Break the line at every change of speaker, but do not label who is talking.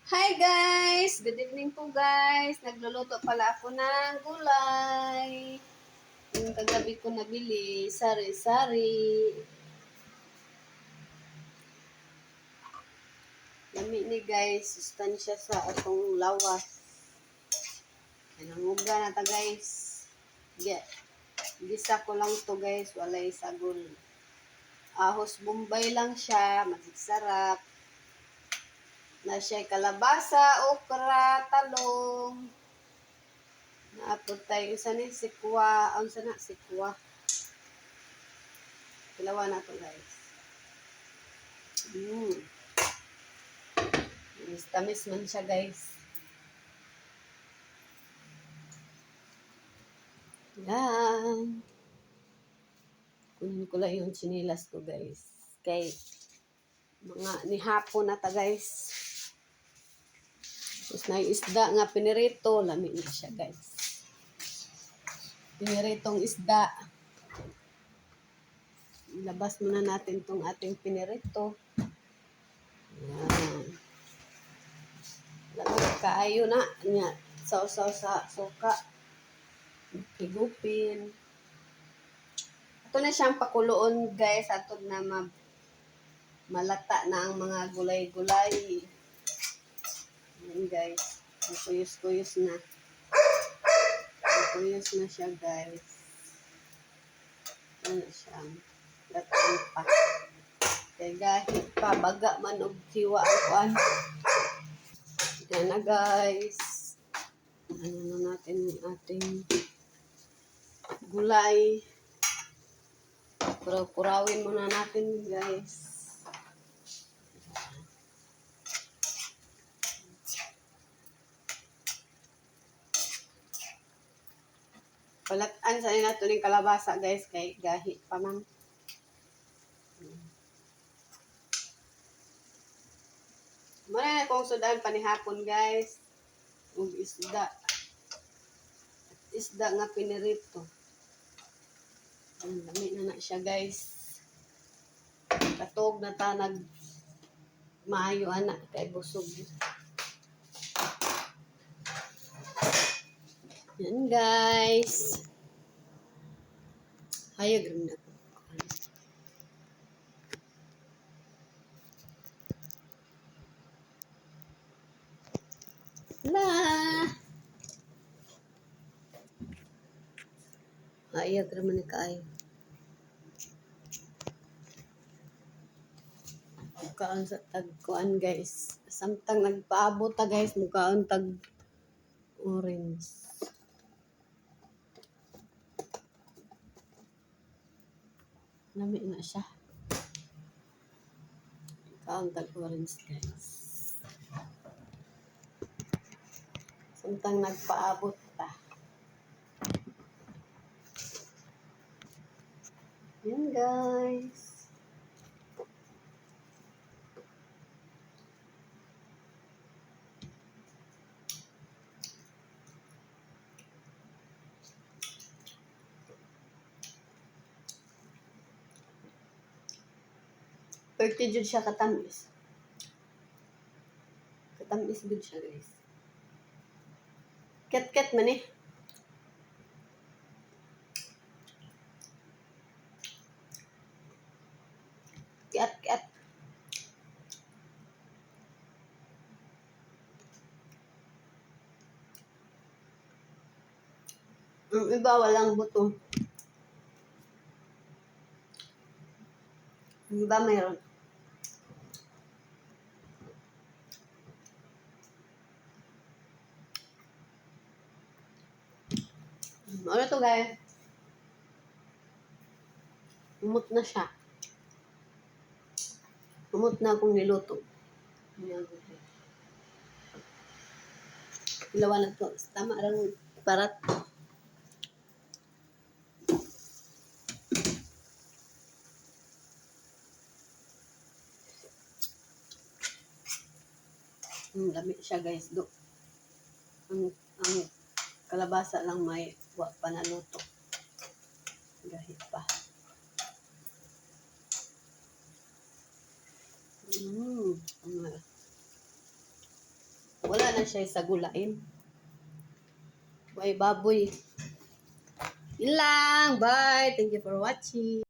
Hi guys! Good evening po guys! Nagluluto pala ako ng gulay. Yung kagabi ko nabili, sari-sari. Lami ni guys, sustansya sa atong lawas. Nanguga na ta guys. Gisa ko lang to guys, walay sagol. Ahos bombay lang siya, masarap. Na siya kalabasa, okra, talong. Naapod tayo isa ni sikwa. Ang sana sikwa. Dalawa na to guys. Tamis man siya guys. Yan. Kunin ko lang yung chinilas ko guys. Kay mga nihapon na ta guys. Tapos na yung isda nga pinirito. Lami na siya guys. Piniritong isda. Labas muna natin tong ating pinirito. Yan. Lami kaayo na. Yan. Sausaw sa suka. Higupin. Ito na siyang pakuloon guys. Atod na malata na ang mga gulay-gulay. Yan guys. Kuyos-kuyos na. Kuyos na siya guys. Ano siya. Lataan pa. Kaya gahit pa. Baga man o hiwa ang kuan. Yan na guys. Ano na natin yung ating gulay. Puraw-purawin muna natin guys. Palatan sa nila ito ng kalabasa guys. Kay gahit pa man. Muna na kong sudan panihapon guys. Ug isda. Isda nga pinirito. Ang dami na siya guys. Katog na ta maayo anak kay busog. Yan guys. Hayag rin na po. La. Hayag rin man kaayo. Mukaan sa tagkuan guys. Samtang nagpaabot ta guys, mukaan tag orange. Lami na siya. Mukaan tag orange guys. Samtang nagpaabot ta. Yan guys. Pwede dyan siya katamis. Katamis din siya guys. Ket-ket man eh. Ket-ket. Ang iba walang buto. Ang iba mayroon. Ano to guys? Umot na siya. Umot na akong niluto. Ilawan na to. Tama lang parat. Lami siya guys. Ang kalabasa lang may wa pa naluto. Gahit pa. na siya sa gulain. Bye, baboy. Yun lang. Bye. Thank you for watching.